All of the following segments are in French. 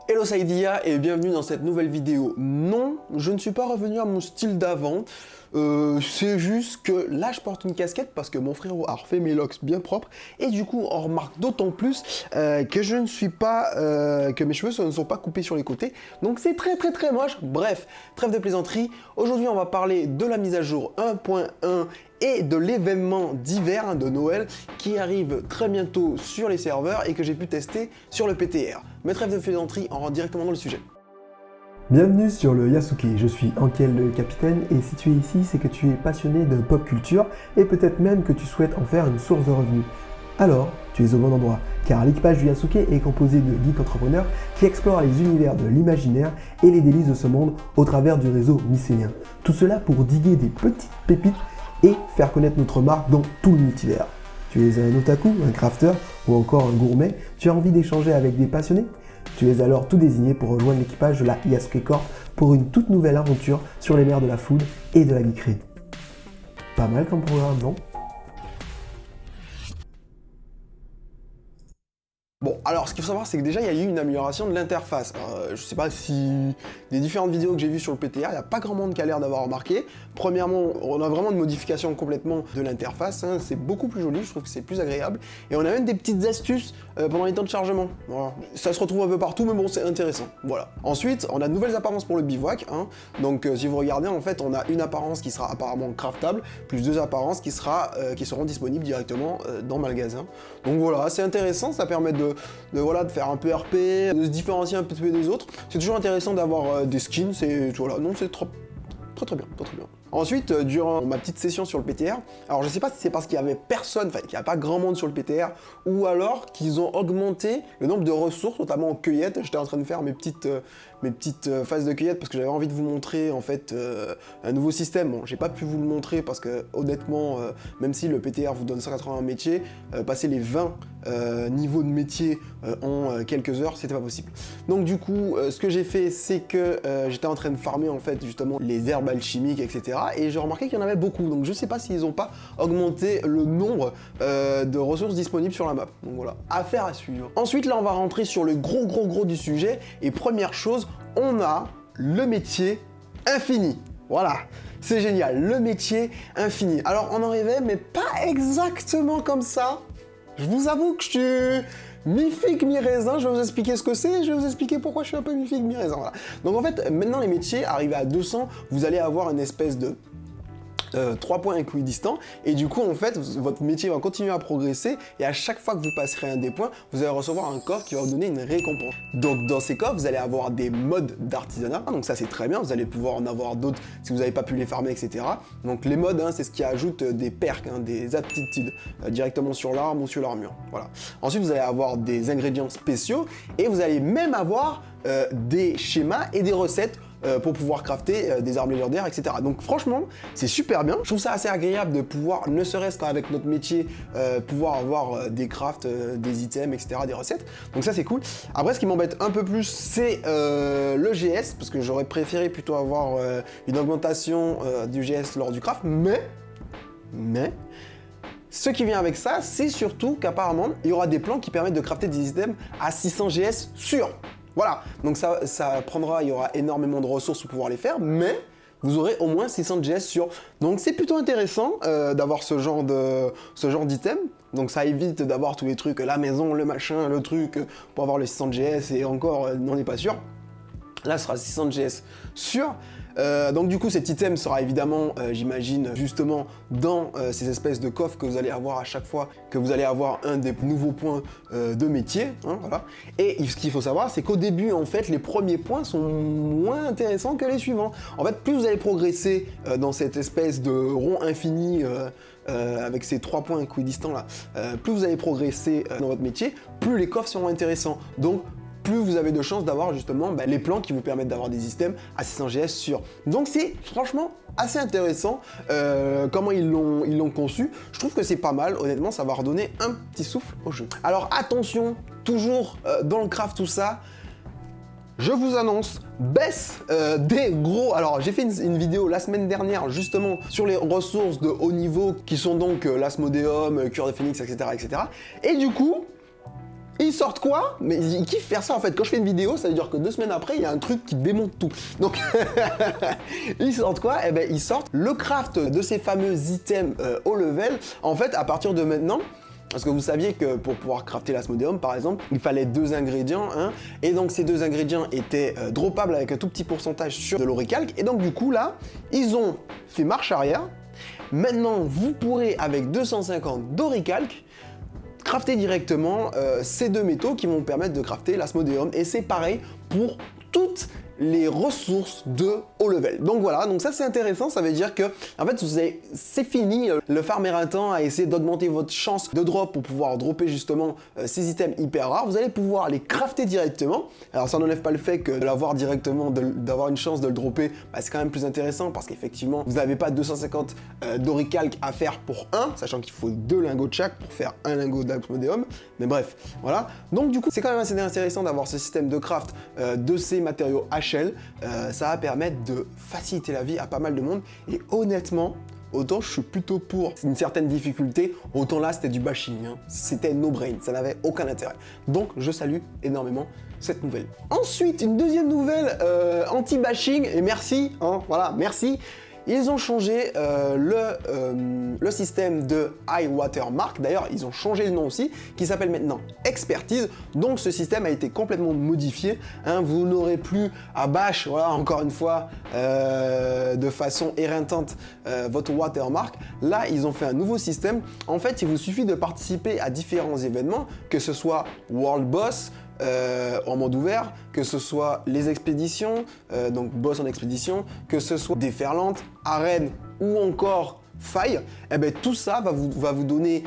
Hello Saïdia et bienvenue dans cette nouvelle vidéo. Non, je ne suis pas revenu à mon style d'avant. C'est juste que là je porte une casquette parce que mon frérot a refait mes locks bien propres et du coup on remarque d'autant plus que je ne suis pas, que mes cheveux ne sont pas coupés sur les côtés, donc c'est très moche. Bref, trêve de plaisanterie. Aujourd'hui on va parler de la mise à jour 1.1 et de l'événement d'hiver de Noël qui arrive très bientôt sur les serveurs et que j'ai pu tester sur le PTR. Mais trêve de plaisanterie, on rentre directement dans le sujet. Bienvenue sur le Yasuke, je suis Ankel le capitaine et si tu es ici, c'est que tu es passionné de pop culture et peut-être même que tu souhaites en faire une source de revenus. Alors, tu es au bon endroit, car l'équipage du Yasuke est composé de geeks entrepreneurs qui explorent les univers de l'imaginaire et les délices de ce monde au travers du réseau mycénien. Tout cela pour diguer des petites pépites et faire connaître notre marque dans tout le multivers. Tu es un otaku, un crafter ou encore un gourmet, tu as envie d'échanger avec des passionnés? Tu es alors tout désigné pour rejoindre l'équipage de la Yasuke Corp pour une toute nouvelle aventure sur les mers de la food et de la geekerie. Pas mal comme programme, non? Bon, alors ce qu'il faut savoir, c'est que déjà il y a eu une amélioration de l'interface. Je sais pas si les différentes vidéos que j'ai vues sur le PTR, il n'y a pas grand monde qui a l'air d'avoir remarqué. Premièrement, on a vraiment une modification complètement de l'interface, hein. C'est beaucoup plus joli, je trouve que c'est plus agréable. Et on a même des petites astuces pendant les temps de chargement. Voilà. Ça se retrouve un peu partout, mais bon, c'est intéressant. Voilà. Ensuite, on a de nouvelles apparences pour le bivouac, hein. Donc si vous regardez, en fait, on a une apparence qui sera apparemment craftable, plus deux apparences qui seront disponibles directement dans le magasin. Donc voilà, c'est intéressant, ça permet de faire un peu RP, de se différencier un peu des autres. C'est toujours intéressant d'avoir des skins, c'est très bien. Ensuite, durant ma petite session sur le PTR, alors je sais pas si c'est parce qu'il y avait personne, enfin qu'il n'y a pas grand monde sur le PTR, ou alors qu'ils ont augmenté le nombre de ressources, notamment en cueillette. J'étais en train de faire mes petites phases de cueillette parce que j'avais envie de vous montrer en fait un nouveau système. Bon, j'ai pas pu vous le montrer parce que honnêtement, même si le PTR vous donne 180 métiers, passer les 20 niveaux de métiers en quelques heures, c'était pas possible. Donc du coup, ce que j'ai fait, c'est que j'étais en train de farmer en fait justement les herbes alchimiques, etc. Et j'ai remarqué qu'il y en avait beaucoup. Donc je sais pas s'ils ont pas augmenté le nombre de ressources disponibles sur la map. Donc voilà, affaire à suivre. Ensuite, là, on va rentrer sur le gros du sujet. Et première chose, on a le métier infini. Voilà, c'est génial, le métier infini. Alors on en rêvait, mais pas exactement comme ça. Je vous avoue que je suis mi-figue, mi-raisin, je vais vous expliquer ce que c'est, je vais vous expliquer pourquoi je suis un peu mi-figue, mi-raisin, voilà. Donc en fait, maintenant les métiers, arrivés à 200, vous allez avoir une espèce de 3 points équidistants, et du coup en fait votre métier va continuer à progresser, et à chaque fois que vous passerez un des points, vous allez recevoir un coffre qui va vous donner une récompense. Donc dans ces coffres, vous allez avoir des modes d'artisanat, donc ça c'est très bien, vous allez pouvoir en avoir d'autres si vous n'avez pas pu les farmer, etc. Donc les modes, hein, c'est ce qui ajoute des perks, hein, des aptitudes directement sur l'arme ou sur l'armure. Voilà. Ensuite vous allez avoir des ingrédients spéciaux, et vous allez même avoir des schémas et des recettes pour pouvoir crafter des armes légendaires, etc. Donc franchement, c'est super bien. Je trouve ça assez agréable de pouvoir, ne serait-ce qu'avec notre métier, pouvoir avoir des crafts, des items, etc., des recettes. Donc ça, c'est cool. Après, ce qui m'embête un peu plus, c'est le GS, parce que j'aurais préféré plutôt avoir une augmentation du GS lors du craft, mais ce qui vient avec ça, c'est surtout qu'apparemment, il y aura des plans qui permettent de crafter des items à 600 GS sûrs. Voilà, donc ça prendra, il y aura énormément de ressources pour pouvoir les faire, mais vous aurez au moins 600 GS sur. Donc c'est plutôt intéressant d'avoir ce genre d'item. Donc ça évite d'avoir tous les trucs, la maison, le machin, le truc, pour avoir les 600 GS et encore, on n'est pas sûr. Là, ce sera 600 GS sûr. Donc du coup cet item sera évidemment, j'imagine, justement dans ces espèces de coffres que vous allez avoir à chaque fois que vous allez avoir un des nouveaux points de métier, hein, voilà. Et ce qu'il faut savoir, c'est qu'au début, en fait, les premiers points sont moins intéressants que les suivants. En fait, plus vous allez progresser dans cette espèce de rond infini avec ces 3 points équidistants là, plus vous allez progresser dans votre métier, plus les coffres seront intéressants. Donc plus vous avez de chances d'avoir justement les plans qui vous permettent d'avoir des systèmes à 600 GS sûrs. Donc c'est franchement assez intéressant comment ils l'ont conçu. Je trouve que c'est pas mal, honnêtement, ça va redonner un petit souffle au jeu. Alors attention, toujours dans le craft tout ça, je vous annonce baisse des gros... Alors j'ai fait une vidéo la semaine dernière justement sur les ressources de haut niveau qui sont donc l'Asmodeum, Cure de Phoenix, etc. Et du coup, Ils sortent quoi? Mais ils kiffent faire ça en fait. Quand je fais une vidéo, ça veut dire que 2 semaines après, il y a un truc qui démonte tout. Donc, ils sortent quoi? Eh ben, ils sortent le craft de ces fameux items haut level. En fait, à partir de maintenant, parce que vous saviez que pour pouvoir crafter l'Asmodeum, par exemple, il fallait 2 ingrédients, hein, et donc ces 2 ingrédients étaient droppables avec un tout petit pourcentage sur de l'oricalque. Et donc du coup là, ils ont fait marche arrière. Maintenant, vous pourrez avec 250 d'oricalque crafter directement ces 2 métaux qui vont vous permettre de crafter l'Asmodeum. Et c'est pareil pour toutes les ressources de haut level. Donc voilà, donc ça c'est intéressant, ça veut dire que en fait c'est fini le farmeratin à essayer d'augmenter votre chance de drop pour pouvoir dropper justement ces items hyper rares. Vous allez pouvoir les crafter directement. Alors ça n'enlève pas le fait que de l'avoir directement, d'avoir une chance de le dropper, bah, c'est quand même plus intéressant parce qu'effectivement vous n'avez pas 250 d'oricalque à faire pour un, sachant qu'il faut 2 lingots de chaque pour faire un lingot d'Asmodeum. Mais bref, voilà. Donc du coup c'est quand même assez intéressant d'avoir ce système de craft de ces matériaux HL. Ça va permettre de faciliter la vie à pas mal de monde. Et honnêtement, autant je suis plutôt pour une certaine difficulté, autant là c'était du bashing, hein. C'était no brain, ça n'avait aucun intérêt. Donc je salue énormément cette nouvelle. Ensuite, une deuxième nouvelle anti-bashing, et merci, hein, voilà, merci. Ils ont changé le système de high watermark. D'ailleurs, ils ont changé le nom aussi, qui s'appelle maintenant Expertise. Donc, ce système a été complètement modifié. Hein. Vous n'aurez plus à bash, voilà, encore une fois, de façon éreintante votre watermark. Là, ils ont fait un nouveau système. En fait, il vous suffit de participer à différents événements, que ce soit World Boss, en mode ouvert, que ce soit les expéditions, donc boss en expédition, que ce soit déferlante, arène ou encore faille, et bien tout ça va vous donner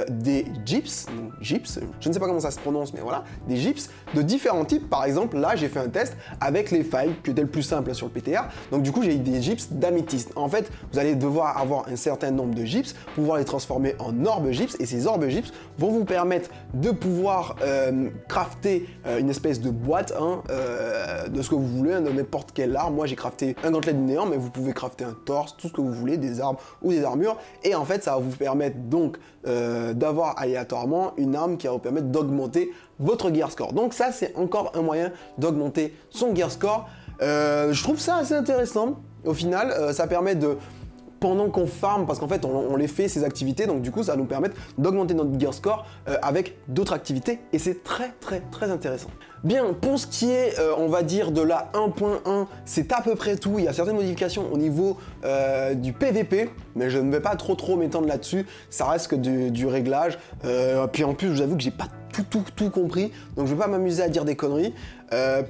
des gyps, je ne sais pas comment ça se prononce, mais voilà, des gyps de différents types. Par exemple, là j'ai fait un test avec les failles, qui était le plus simple sur le PTR, donc du coup j'ai eu des gyps d'améthyste. En fait, vous allez devoir avoir un certain nombre de gyps pour pouvoir les transformer en orbes gyps, et ces orbes gyps vont vous permettre de pouvoir crafter une espèce de boîte, hein, de ce que vous voulez, hein, de n'importe quelle arme. Moi j'ai crafté un gantelet de néant, mais vous pouvez crafter un torse, tout ce que vous voulez, des armes ou des armures, et en fait ça va vous permettre donc d'avoir aléatoirement une arme qui va vous permettre d'augmenter votre gear score. Donc ça c'est encore un moyen d'augmenter son gear score. Je trouve ça assez intéressant au final. Ça permet de, pendant qu'on farm, parce qu'en fait on les fait ces activités, donc du coup ça va nous permettre d'augmenter notre gear score avec d'autres activités, et c'est très intéressant. Bien, pour ce qui est, on va dire, de la 1.1, c'est à peu près tout. Il y a certaines modifications au niveau du PVP, mais je ne vais pas trop m'étendre là-dessus. Ça reste que du réglage. Puis en plus, je vous avoue que j'ai pas tout compris, donc je vais pas m'amuser à dire des conneries.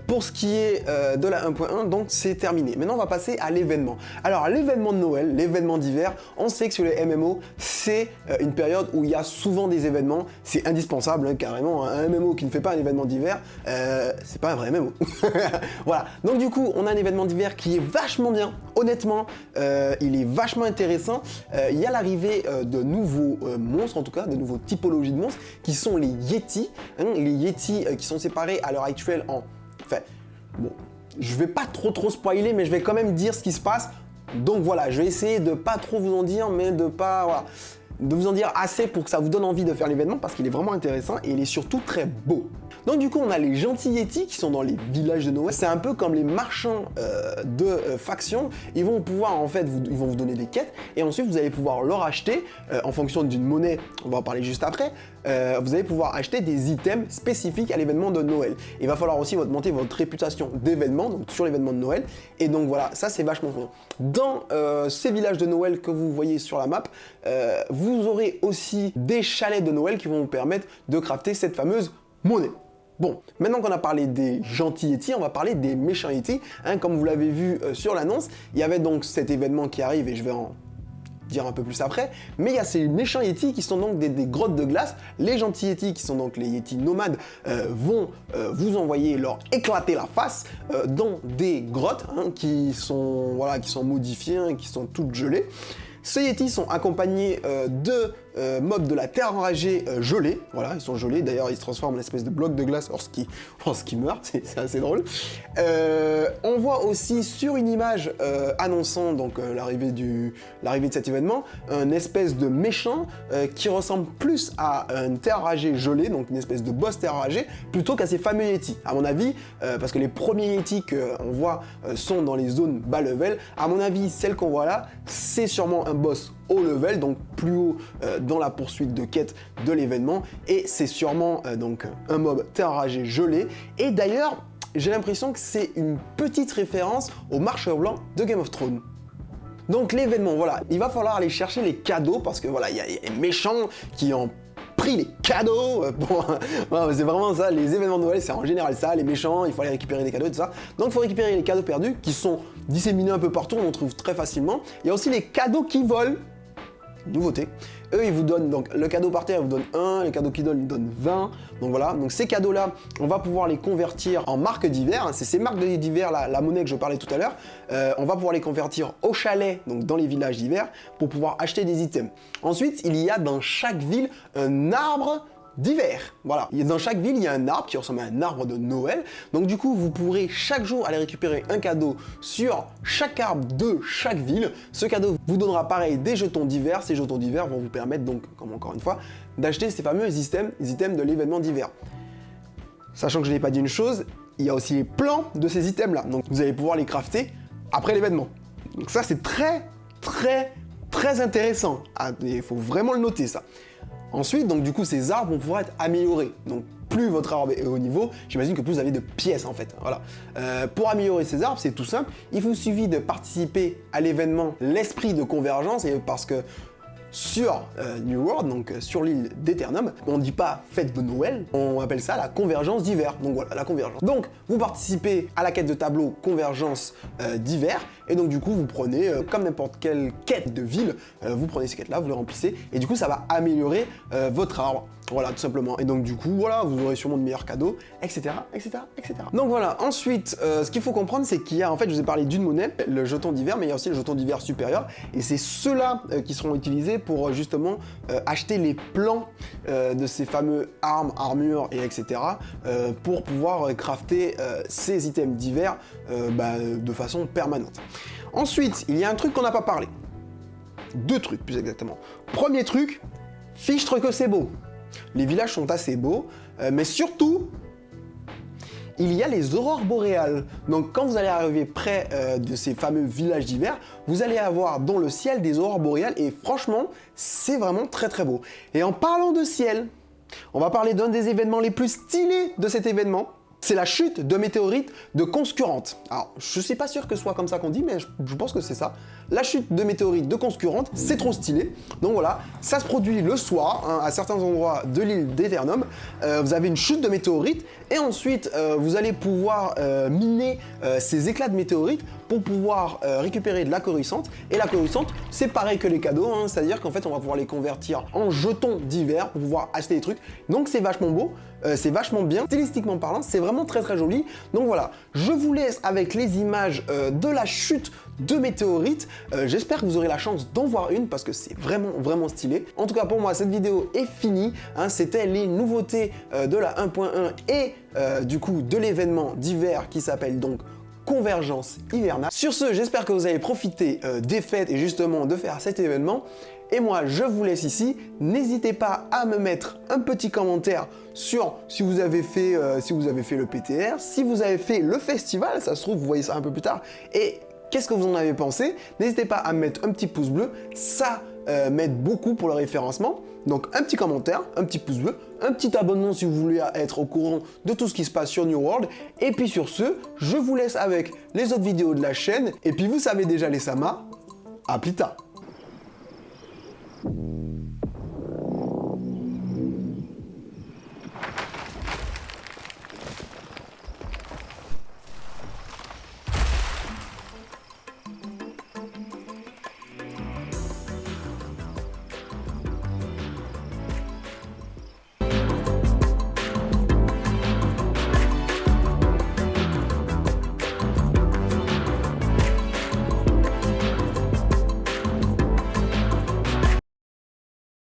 Pour ce qui est de la 1.1, donc c'est terminé. Maintenant, on va passer à l'événement. Alors, l'événement de Noël, l'événement d'hiver, on sait que sur les MMO, c'est une période où il y a souvent des événements. C'est indispensable, hein, carrément. Un MMO qui ne fait pas un événement d'hiver, c'est pas un vrai MMO. Voilà. Donc du coup, on a un événement d'hiver qui est vachement bien. Honnêtement, il est vachement intéressant. Il y a l'arrivée de nouveaux monstres, en tout cas, de nouveaux typologies de monstres, qui sont les Yétis. Hein, les Yétis qui sont séparés à l'heure actuelle en... Enfin, bon, je vais pas trop spoiler, mais je vais quand même dire ce qui se passe. Donc voilà, je vais essayer de pas trop vous en dire, mais de pas... Voilà, de vous en dire assez pour que ça vous donne envie de faire l'événement, parce qu'il est vraiment intéressant et il est surtout très beau. Donc du coup, on a les gentils Yétis qui sont dans les villages de Noël. C'est un peu comme les marchands de factions. Ils vont pouvoir, en fait, ils vont vous donner des quêtes, et ensuite vous allez pouvoir leur acheter, en fonction d'une monnaie, on va en parler juste après, vous allez pouvoir acheter des items spécifiques à l'événement de Noël. Il va falloir aussi monter votre réputation d'événement, donc sur l'événement de Noël, et donc voilà, ça c'est vachement bien. Dans ces villages de Noël que vous voyez sur la map, vous aurez aussi des chalets de Noël qui vont vous permettre de crafter cette fameuse monnaie. Bon, maintenant qu'on a parlé des gentils Yétis, on va parler des méchants Yétis. Hein, comme vous l'avez vu sur l'annonce, il y avait donc cet événement qui arrive, et je vais en dire un peu plus après, mais il y a ces méchants Yétis qui sont donc des grottes de glace. Les gentils Yétis, qui sont donc les Yétis nomades, vont vous envoyer leur éclater la face dans des grottes, hein, qui sont modifiées, hein, qui sont toutes gelées. Ces Yétis sont accompagnés de mobs de la Terre enragée gelés. Voilà, ils sont gelés. D'ailleurs, ils se transforment en espèce de bloc de glace lorsqu'ils meurent. C'est assez drôle. On voit aussi sur une image annonçant donc l'arrivée de cet événement, un espèce de méchant qui ressemble plus à une Terre enragée gelée, donc une espèce de boss Terre enragée, plutôt qu'à ces fameux Yeti. À mon avis, parce que les premiers Yeti qu'on voit sont dans les zones bas level, à mon avis, celle qu'on voit là, c'est sûrement un boss haut level, donc plus haut dans la poursuite de quête de l'événement, et c'est sûrement donc un mob Terre enragée gelé. Et d'ailleurs, j'ai l'impression que c'est une petite référence au marcheur blanc de Game of Thrones. Donc l'événement, voilà, il va falloir aller chercher les cadeaux, parce que voilà, il y a les méchants qui ont pris les cadeaux. Bon, c'est vraiment ça, les événements de Noël, c'est en général ça, les méchants, il faut aller récupérer des cadeaux et tout ça. Donc il faut récupérer les cadeaux perdus, qui sont disséminés un peu partout, on en trouve très facilement. Il y a aussi les cadeaux qui volent. Nouveauté. Eux, ils vous donnent, donc le cadeau par terre, ils vous donnent 1, les cadeaux qui donnent, ils donnent 20. Donc voilà, donc ces cadeaux-là, on va pouvoir les convertir en marques divers. C'est ces marques divers, la monnaie que je parlais tout à l'heure. On va pouvoir les convertir au chalet, donc dans les villages d'hiver, pour pouvoir acheter des items. Ensuite, il y a dans chaque ville un arbre d'hiver. Voilà. Dans chaque ville, il y a un arbre qui ressemble à un arbre de Noël. Donc du coup, vous pourrez chaque jour aller récupérer un cadeau sur chaque arbre de chaque ville. Ce cadeau vous donnera pareil des jetons d'hiver. Ces jetons d'hiver vont vous permettre donc, comme encore une fois, d'acheter ces fameux items de l'événement d'hiver. Sachant que je n'ai pas dit une chose, il y a aussi les plans de ces items-là. Donc vous allez pouvoir les crafter après l'événement. Donc ça, c'est très intéressant. Il faut vraiment le noter, ça. Ensuite, donc du coup, ces arbres vont pouvoir être améliorés. Donc plus votre arbre est haut niveau, j'imagine que plus vous avez de pièces en fait. Voilà. Pour améliorer ces arbres, c'est tout simple. Il vous suffit de participer à l'événement L'Esprit de Convergence, et parce que sur New World, donc sur l'île d'Eternum, on ne dit pas fête de Noël, on appelle ça la convergence d'hiver. Donc voilà, la convergence. Donc vous participez à la quête de tableau convergence d'hiver, et donc du coup vous prenez, comme n'importe quelle quête de ville, vous prenez ces quêtes-là, vous les remplissez, et du coup ça va améliorer votre arbre. Voilà, tout simplement. Et donc du coup, voilà, vous aurez sûrement de meilleurs cadeaux, etc., etc., etc. Donc voilà, ensuite, ce qu'il faut comprendre, c'est qu'il y a, en fait, je vous ai parlé d'une monnaie, le jeton d'hiver, mais il y a aussi le jeton d'hiver supérieur, et c'est ceux-là qui seront utilisés pour justement acheter les plans de ces fameux armes, armures, et etc., pour pouvoir crafter ces items d'hiver de façon permanente. Ensuite, il y a un truc qu'on n'a pas parlé. Deux trucs, plus exactement. Premier truc, fichtre que c'est beau. Les villages sont assez beaux, mais surtout, il y a les aurores boréales. Donc quand vous allez arriver près de ces fameux villages d'hiver, vous allez avoir dans le ciel des aurores boréales, et franchement, c'est vraiment très beau. Et en parlant de ciel, on va parler d'un des événements les plus stylés de cet événement. C'est la chute de météorites de Conscurrente. Alors, je suis pas sûr que ce soit comme ça qu'on dit, mais je pense que c'est ça. La chute de météorites de Conscurrente, c'est trop stylé. Donc voilà, ça se produit le soir, hein, à certains endroits de l'île d'Eternum. Vous avez une chute de météorites, et ensuite, vous allez pouvoir miner ces éclats de météorites pour pouvoir récupérer de la coruscante. Et la coruscante, c'est pareil que les cadeaux, hein, c'est-à-dire qu'en fait, on va pouvoir les convertir en jetons d'hiver pour pouvoir acheter des trucs. Donc c'est vachement beau, c'est vachement bien. Stylistiquement parlant, c'est vraiment très joli. Donc voilà, je vous laisse avec les images de la chute de météorites. J'espère que vous aurez la chance d'en voir une, parce que c'est vraiment stylé. En tout cas, pour moi, cette vidéo est finie. Hein, c'était les nouveautés de la 1.1 et du coup de l'événement d'hiver qui s'appelle donc Convergence hivernale. Sur ce, j'espère que vous avez profité des fêtes et justement de faire cet événement. Et moi, je vous laisse ici. N'hésitez pas à me mettre un petit commentaire sur si vous avez fait le PTR, si vous avez fait le festival, ça se trouve, vous voyez ça un peu plus tard. Et qu'est-ce que vous en avez pensé? N'hésitez pas à me mettre un petit pouce bleu, ça m'aide beaucoup pour le référencement. Donc un petit commentaire, un petit pouce bleu, un petit abonnement si vous voulez être au courant de tout ce qui se passe sur New World. Et puis sur ce, je vous laisse avec les autres vidéos de la chaîne. Et puis vous savez déjà les Samas, à plus tard.